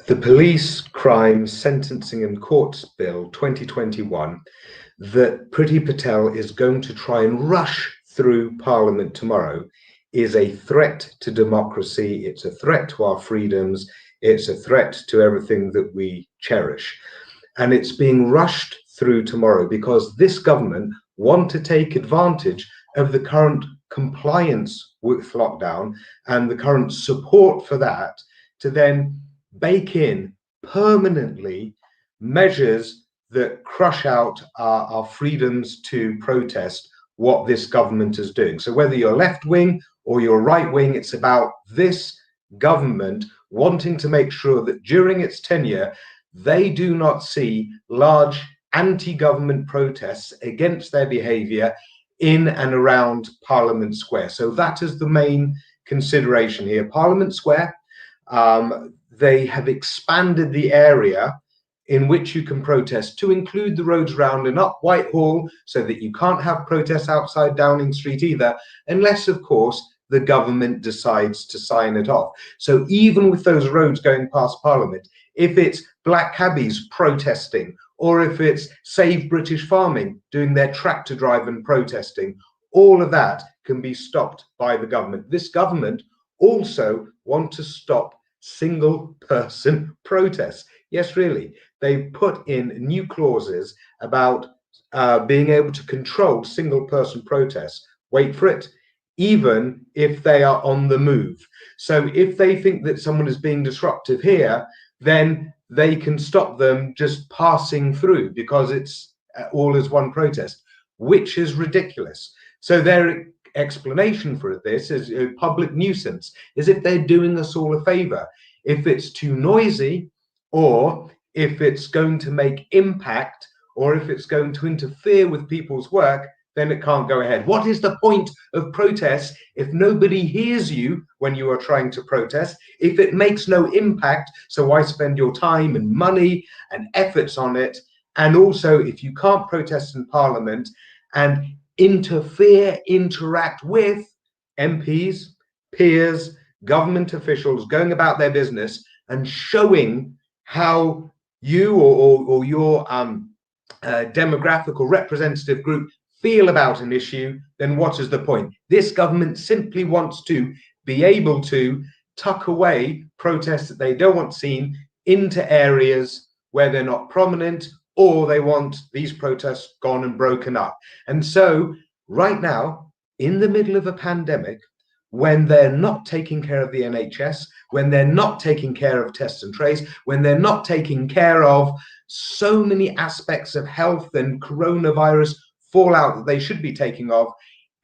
The Police, Crime, Sentencing and Courts Bill 2021 that Priti Patel is going to try and rush through Parliament tomorrow is a threat to democracy. It's a threat to our freedoms. It's a threat to everything that we cherish. And it's being rushed through tomorrow because this government want to take advantage of the current compliance with lockdown and the current support for that to then bake in permanently measures that crush out our freedoms to protest what this government is doing. So whether you're left wing or you're right wing, it's about this government wanting to make sure that during its tenure, they do not see large anti-government protests against their behavior in and around Parliament Square. So that is the main consideration here. Parliament Square, they have expanded the area in which you can protest to include the roads round and up Whitehall, so that you can't have protests outside Downing Street either, unless, of course, the government decides to sign it off. So even with those roads going past Parliament, if it's black cabbies protesting, or if it's Save British Farming doing their tractor drive and protesting, all of that can be stopped by the government. This government also want to stop single person protests. Yes, really. They put in new clauses about being able to control single person protests. Wait for it. Even if they are on the move. So if they think that someone is being disruptive here, then they can stop them just passing through because it's all as one protest, which is ridiculous. So their explanation for this is a public nuisance, as if they're doing us all a favor. If it's too noisy, or if it's going to make impact, or if it's going to interfere with people's work, then it can't go ahead. What is the point of protest if nobody hears you when you are trying to protest, if it makes no impact? So why spend your time and money and efforts on it? And also, if you can't protest in Parliament and interact with MPs, peers, government officials going about their business and showing how you or your demographic or representative group feel about an issue, then what is the point? This government simply wants to be able to tuck away protests that they don't want seen into areas where they're not prominent, or they want these protests gone and broken up. And so right now, in the middle of a pandemic, when they're not taking care of the NHS, when they're not taking care of test and trace, when they're not taking care of so many aspects of health and coronavirus fallout that they should be taking of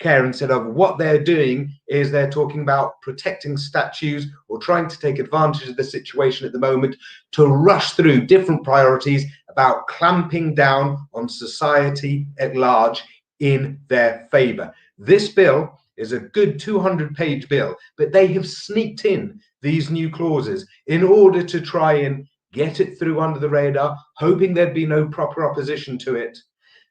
care, instead of what they're doing is they're talking about protecting statues or trying to take advantage of the situation at the moment to rush through different priorities about clamping down on society at large in their favor. This bill is a good 200-page bill, but they have sneaked in these new clauses in order to try and get it through under the radar, hoping there'd be no proper opposition to it.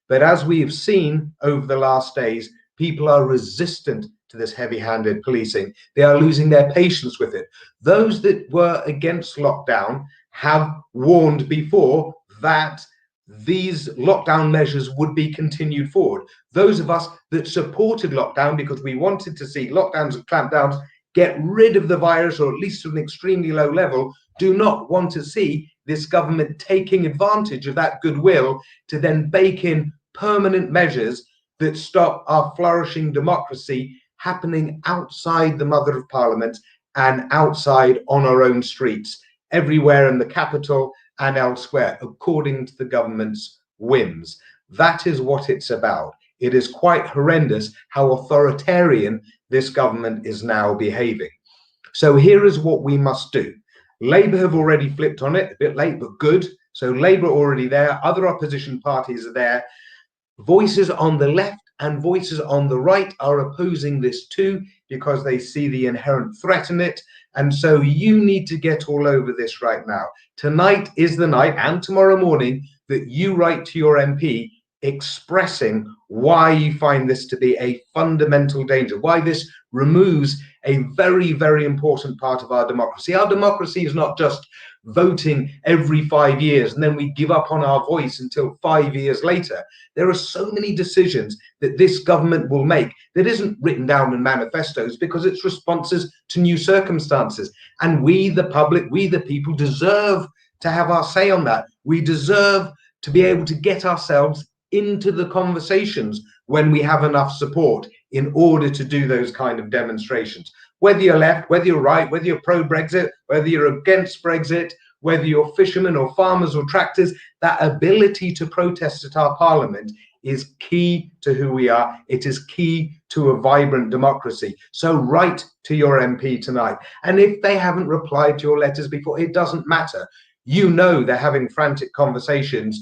But as we have seen over the last days, people are resistant to this heavy-handed policing. They are losing their patience with it. Those that were against lockdown have warned before that these lockdown measures would be continued forward. Those of us that supported lockdown because we wanted to see lockdowns and clampdowns get rid of the virus, or at least to an extremely low level, do not want to see this government taking advantage of that goodwill to then bake in permanent measures that stop our flourishing democracy happening outside the mother of Parliament and outside on our own streets, everywhere in the capital and elsewhere, according to the government's whims. That is what it's about. It is quite horrendous how authoritarian this government is now behaving. So here is what we must do. Labour have already flipped on it, a bit late, but good. So Labour already there, other opposition parties are there. Voices on the left and voices on the right are opposing this too, because they see the inherent threat in it. And so you need to get all over this right now. Tonight is the night, and tomorrow morning, that you write to your MP expressing why you find this to be a fundamental danger, why this removes a very, very important part of our democracy. Our democracy is not just voting every 5 years and then we give up on our voice until 5 years later. There are so many decisions that this government will make that isn't written down in manifestos because it's responses to new circumstances. And we, the public, we, the people, deserve to have our say on that. We deserve to be able to get ourselves into the conversations when we have enough support in order to do those kind of demonstrations. Whether you're left, whether you're right, whether you're pro-Brexit, whether you're against Brexit, whether you're fishermen or farmers or tractors, that ability to protest at our parliament is key to who we are. It is key to a vibrant democracy. So write to your MP tonight. And if they haven't replied to your letters before, it doesn't matter. You know they're having frantic conversations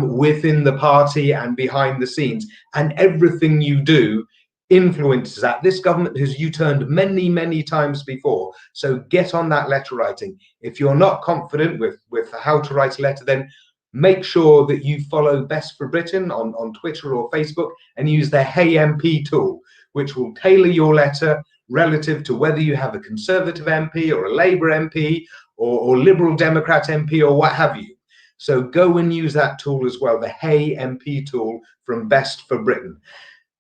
within the party and behind the scenes, and everything you do influences that. This government has U-turned many, many times before, so get on that letter writing. If you're not confident with how to write a letter, then make sure that you follow Best for Britain on Twitter or Facebook and use the Hey MP tool, which will tailor your letter relative to whether you have a Conservative MP or a Labour MP or Liberal Democrat MP or what have you. So go and use that tool as well, the Hey MP tool from Best for Britain.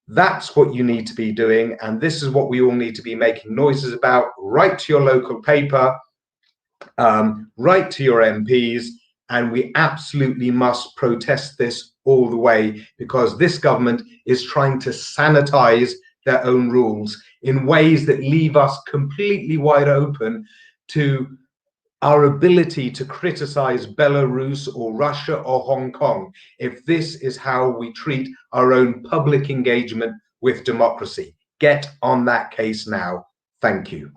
That's what you need to be doing, and this is what we all need to be making noises about. Write to your local paper, write to your MPs, and we absolutely must protest this all the way, because this government is trying to sanitize their own rules in ways that leave us completely wide open to our ability to criticize Belarus or Russia or Hong Kong if this is how we treat our own public engagement with democracy. Get on that case now. Thank you.